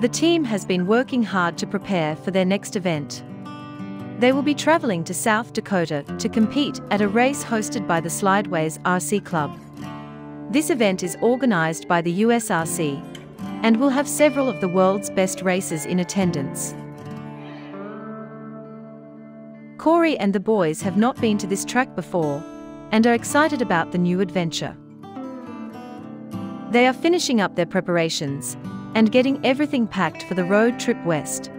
The team has been working hard to prepare for their next event. They will be traveling to South Dakota to compete at a race hosted by the USRC Club. This event is organized by the USRC and will have several of the world's best racers in attendance. Corey and the boys have not been to this track before and are excited about the new adventure. They are finishing up their preparations and getting everything packed for the road trip west.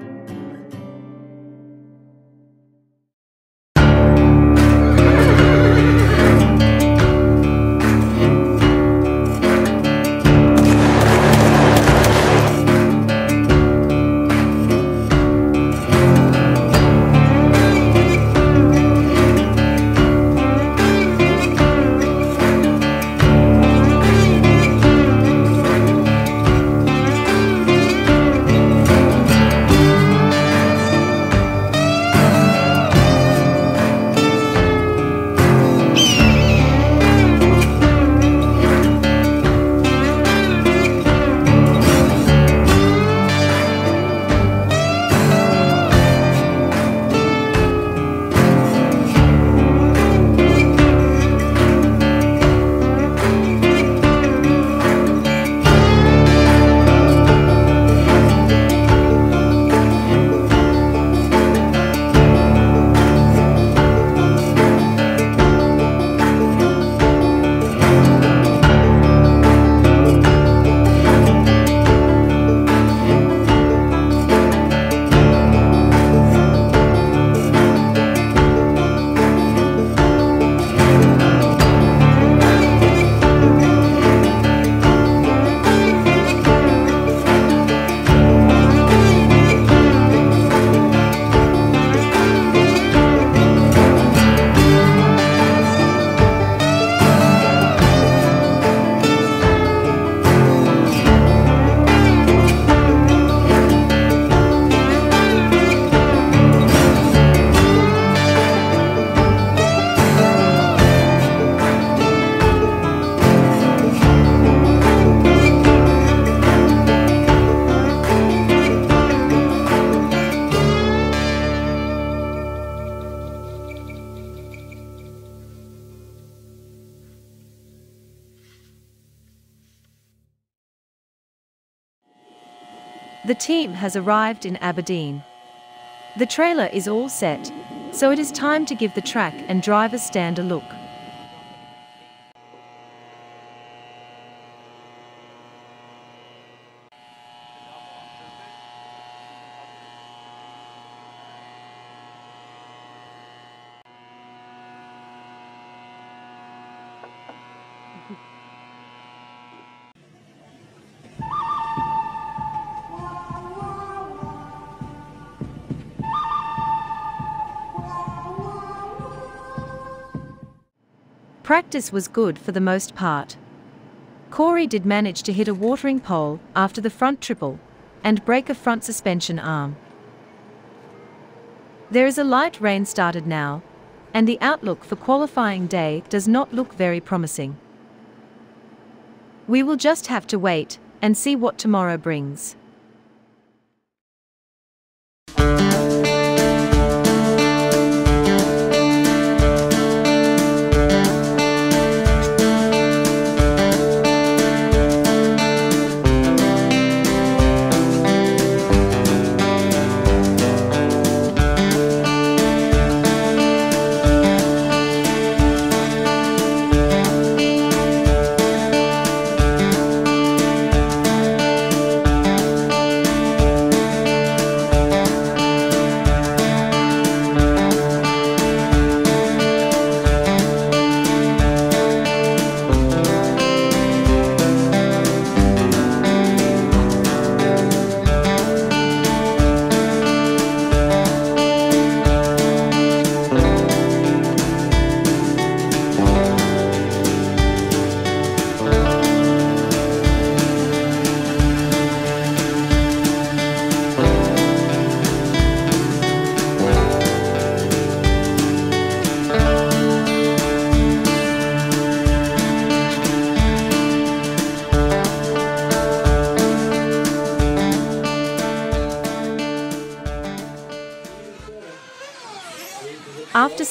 The team has arrived in Aberdeen. The trailer is all set, so it is time to give the track and driver's stand a look. Practice was good for the most part. Corey did manage to hit a watering pole after the front triple and break a front suspension arm. There is a light rain started now, and the outlook for qualifying day does not look very promising. We will just have to wait and see what tomorrow brings.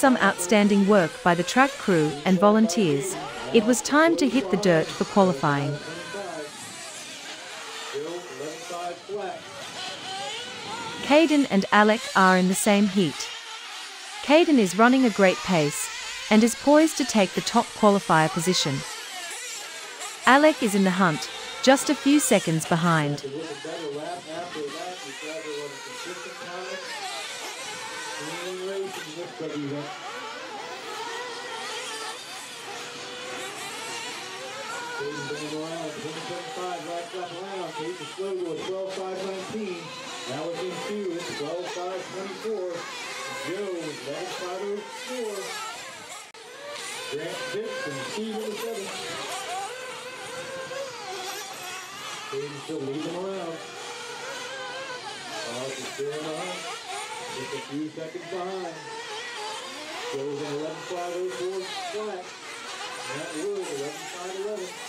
some outstanding work by the track crew and volunteers, it was time to hit the dirt for qualifying. Caden and Alec are in the same heat. Caden is running a great pace and is poised to take the top qualifier position. Alec is in the hunt, just a few seconds behind. Still leading them around. Just a few seconds behind. Joe's an 11.504 flat. That Wood, 11.511.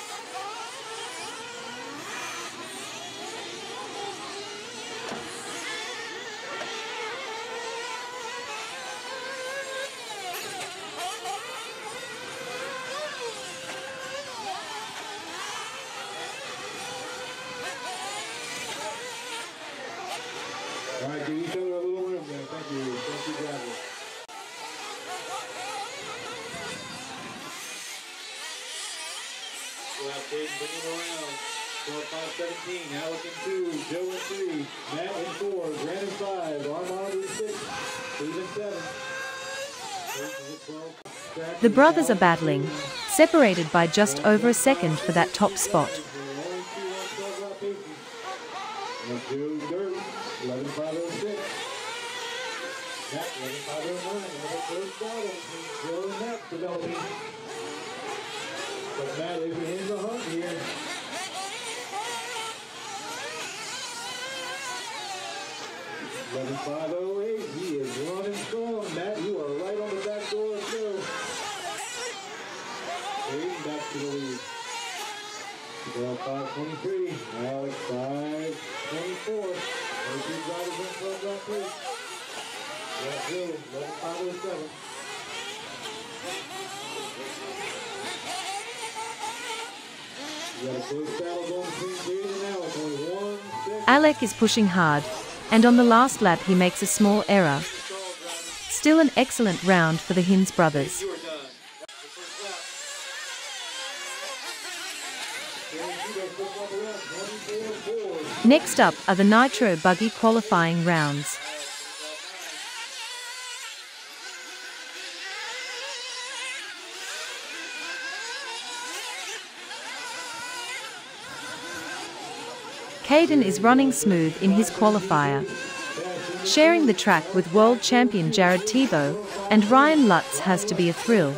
All right, give each other a little room there. Thank you. Thank you, drivers. We'll have Caden bring him around. 12.517, Alec in 2, Joe in 3, Matt in 4, Grant in 5, Armand in 6, Steve in 7. The brothers are battling, separated by just over a second for that top spot. 11.506. Matt, 11.509. Another close battle between Joe and Matt developing. But Matt is in the hunt here. 11.508. He is running strong. Matt, you are right on the back door of Joe. Caden back to the lead. 12.523. Alex 5.24. Those two drivers in 12.3. That's Joe, 11.507. You got a close battle going between Caden and Alex. Only 1 second. Alec is pushing hard, and on the last lap he makes a small error. Still an excellent round for the Hinz brothers. Next up are the Nitro Buggy qualifying rounds. Caden is running smooth in his qualifier. Sharing the track with world champion Jared Tebo and Ryan Lutz has to be a thrill.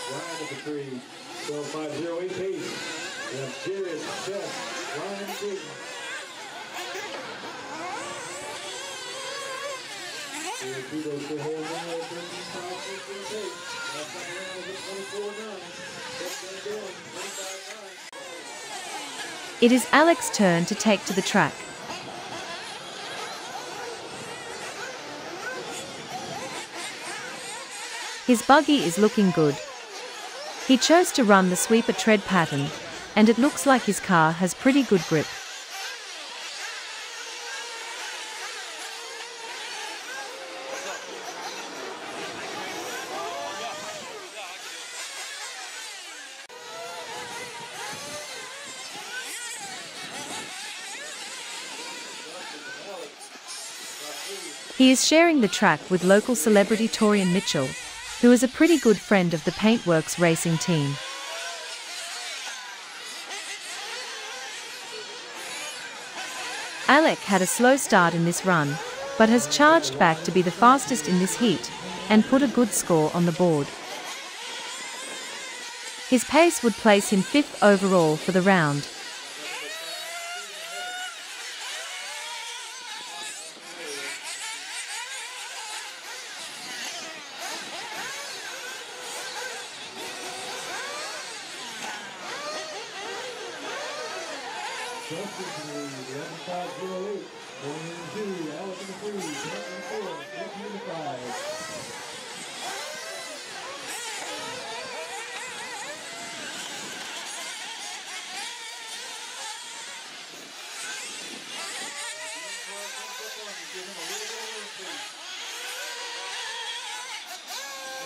Ryan at the 3, 12.508 pace. We have Jared, Seth, Ryan, Wiggins. Tebo still holding on at 13.516 pace. Last time around was at 24.9. VanDalen, 25.9. It is Alec's turn to take to the track. His buggy is looking good. He chose to run the sweeper tread pattern, and it looks like his car has pretty good grip. He is sharing the track with local celebrity Torian Mitchell, who is a pretty good friend of the Paintwerks racing team. Alec had a slow start in this run, but has charged back to be the fastest in this heat and put a good score on the board. His pace would place him 5th overall for the round. Justin 3, Graham 508. Going in 2, Alec in 3, Matt in 4, Seth in 5.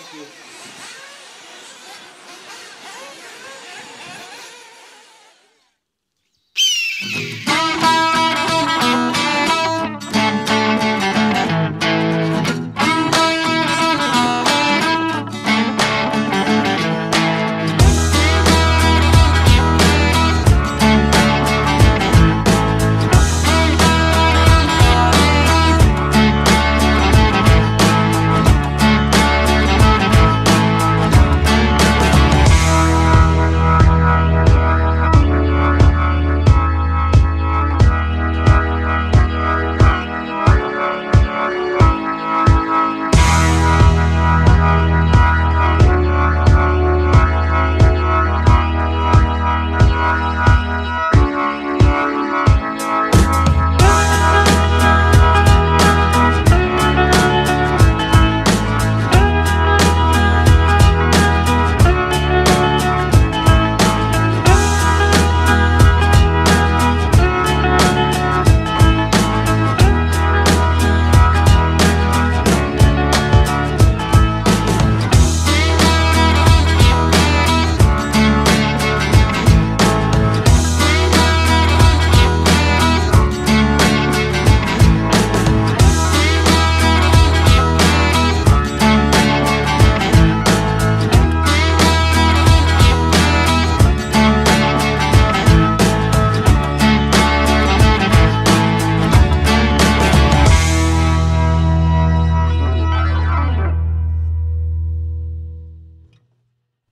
Thank you.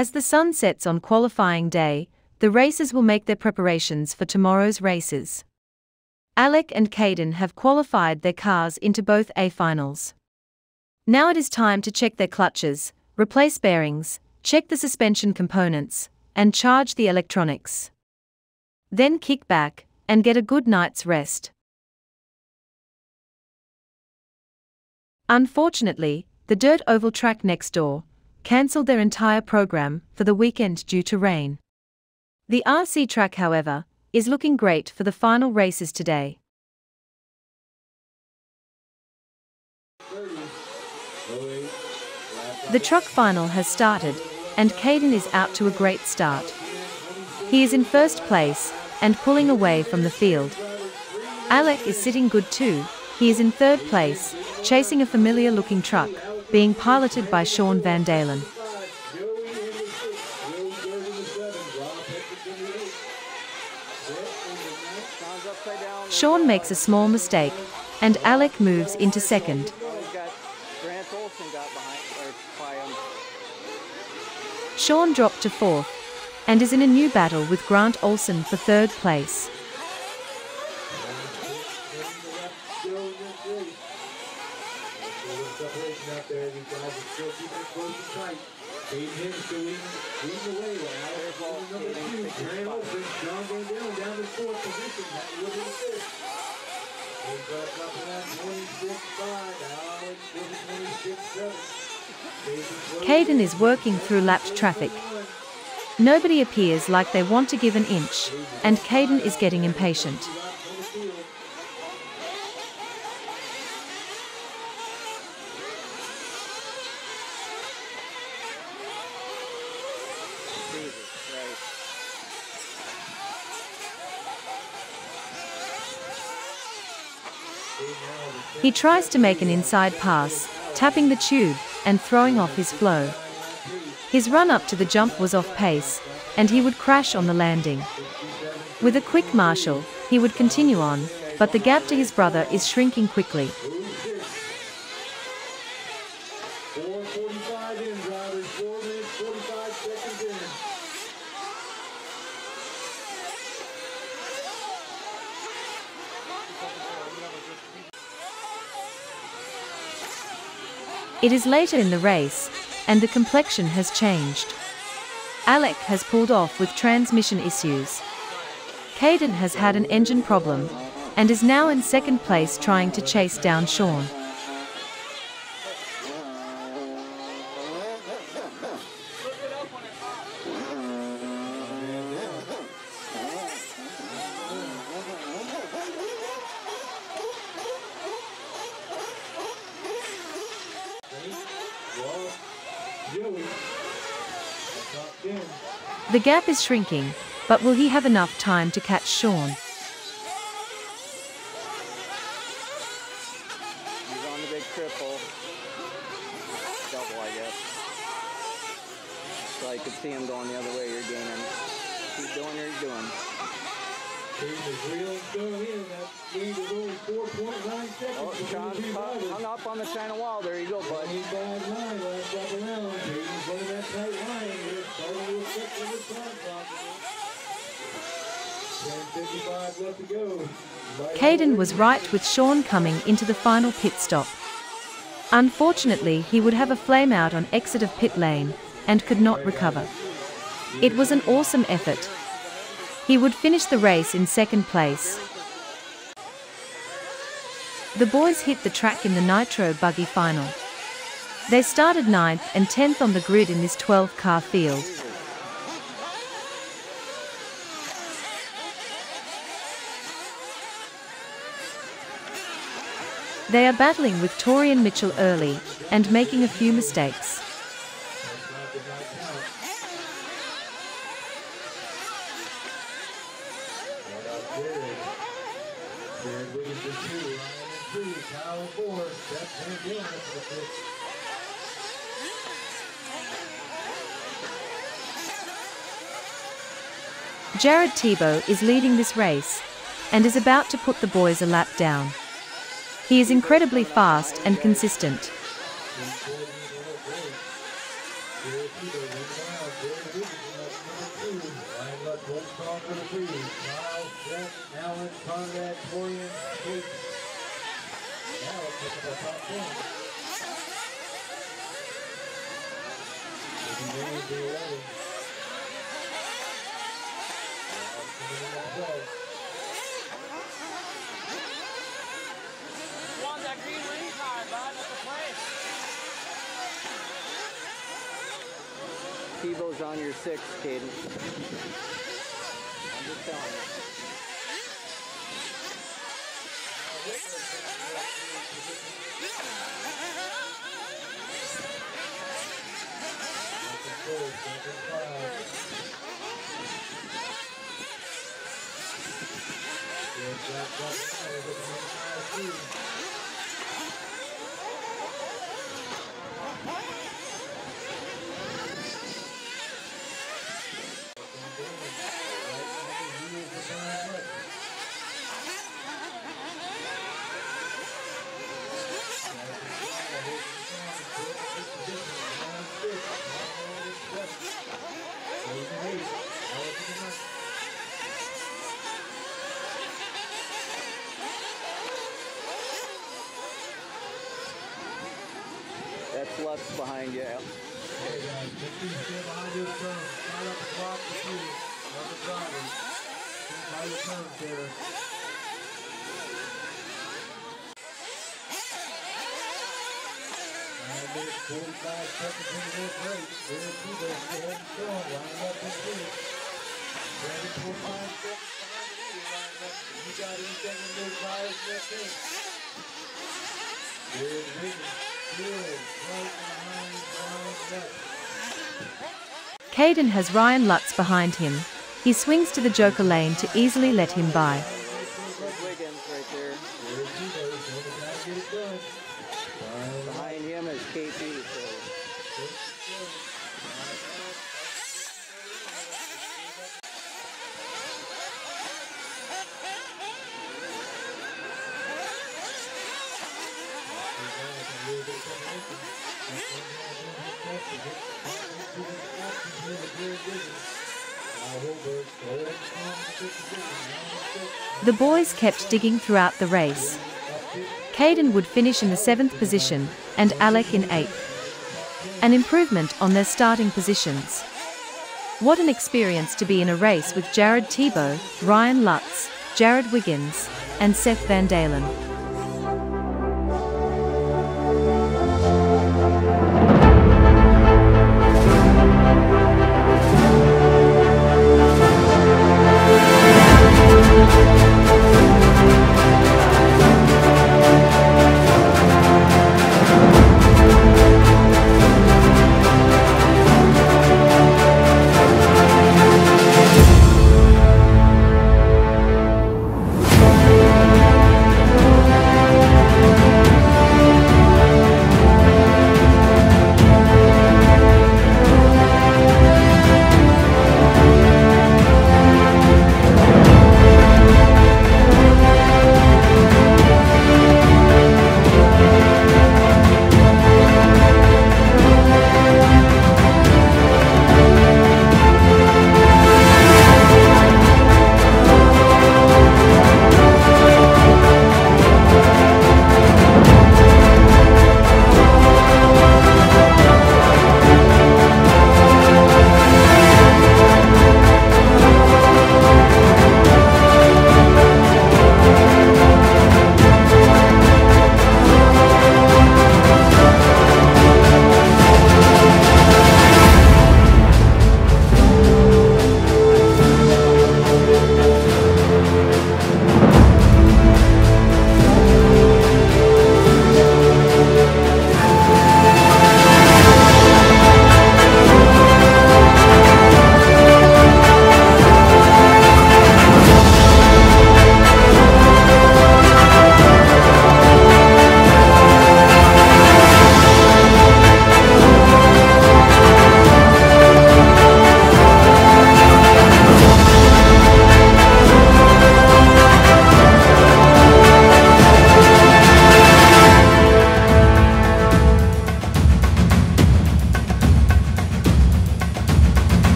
As the sun sets on qualifying day, the racers will make their preparations for tomorrow's races. Alec and Caden have qualified their cars into both A finals. Now it is time to check their clutches, replace bearings, check the suspension components, and charge the electronics. Then kick back and get a good night's rest. Unfortunately, the dirt oval track next door cancelled their entire program for the weekend due to rain. The RC track, however, is looking great for the final races today. The truck final has started, and Caden is out to a great start. He is in first place and pulling away from the field. Alec is sitting good too. He is in third place, chasing a familiar-looking truck, being piloted by VanDalen. Sean makes a small mistake, and Alec moves into second. Sean dropped to fourth, and is in a new battle with Grant Olson for third place. Caden is working through lapped traffic. Nobody appears like they want to give an inch, and Caden is getting impatient. He tries to make an inside pass, tapping the tube and throwing off his flow. His run up to the jump was off pace, and he would crash on the landing. With a quick marshal, he would continue on, but the gap to his brother is shrinking quickly. It is later in the race, and the complexion has changed. Alec has pulled off with transmission issues. Caden has had an engine problem and is now in second place trying to chase down Sean. The gap is shrinking, but will he have enough time to catch Sean? He's on the big triple. Double, I guess. So you could see him going the other way. You're gaining. Keep doing what you're doing. Oh, Sean's hung up on the China wall. There you go, bud. Caden was right with Sean coming into the final pit stop. Unfortunately, he would have a flame out on exit of pit lane and could not recover. It was an awesome effort. He would finish the race in second place. The boys hit the track in the Nitro Buggy final. They started 9th and 10th on the grid in this 12-car field. They are battling with Torian Mitchell early and making a few mistakes. Jared Tebo is leading this race and is about to put the boys a lap down. He is incredibly fast and consistent. Tebo's on your 6, Caden. I'm just telling you. That's Lutz behind you. Caden has Ryan Lutz behind him. He swings to the joker lane to easily let him by. Wiggins right there. Behind him is KP. The boys kept digging throughout the race. Caden would finish in the 7th position and Alec in 8th. An improvement on their starting positions. What an experience to be in a race with Tebo, Ryan Lutz, Wiggins, and Seth VanDalen.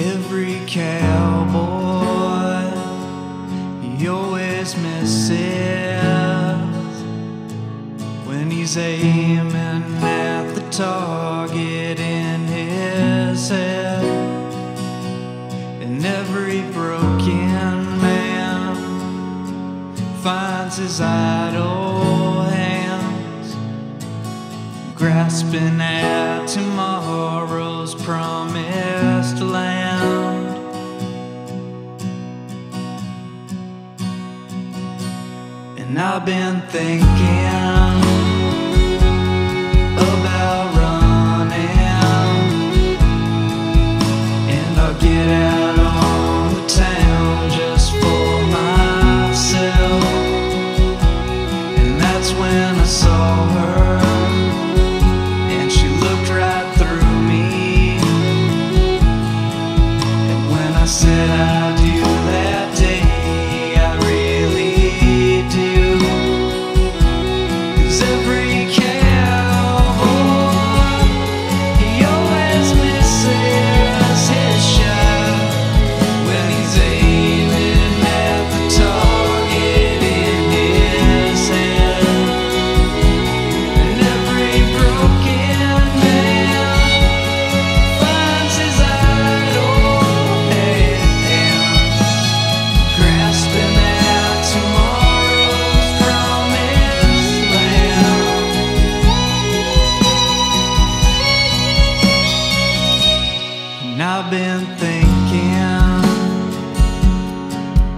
Every cowboy, he always misses when he's aiming at the target in his head. And every broken man finds his idle hands grasping at tomorrow's promised land. And I've been thinking about running, and I'll get out on the town just for myself. And that's when I saw her, and she looked right through me. And when I said I do that day, I really do. 'Cause every cowboy, he always misses his shot when he's aiming at the target in his head. And every broken man finds his idle hands grasping at tomorrow's promised land. And I've been thinking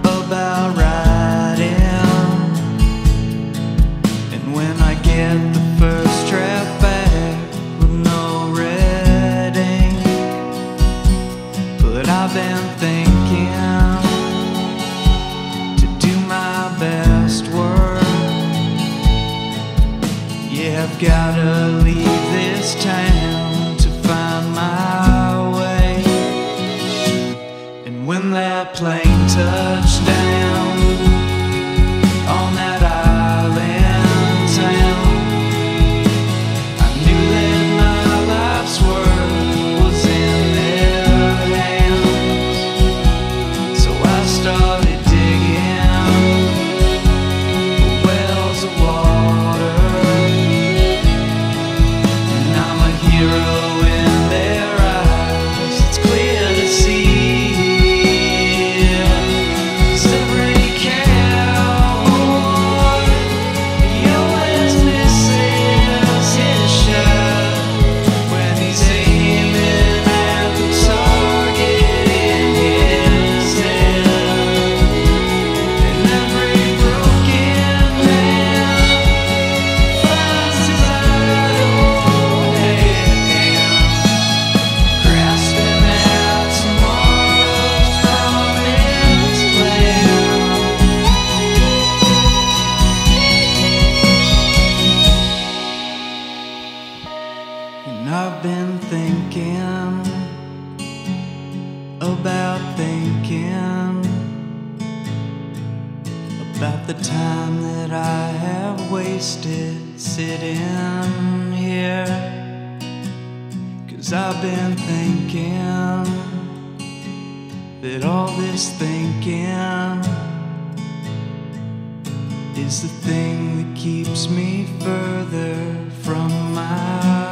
about riding, and when I get the first draft back with no red ink, but I've been thinking to do my best work. Yeah, I've gotta leave this town to find my way. And when that plane touched down on that island town, I knew that my I've been thinking about the time that I have wasted sitting here. 'Cause I've been thinking that all this thinking is the thing that keeps me further from my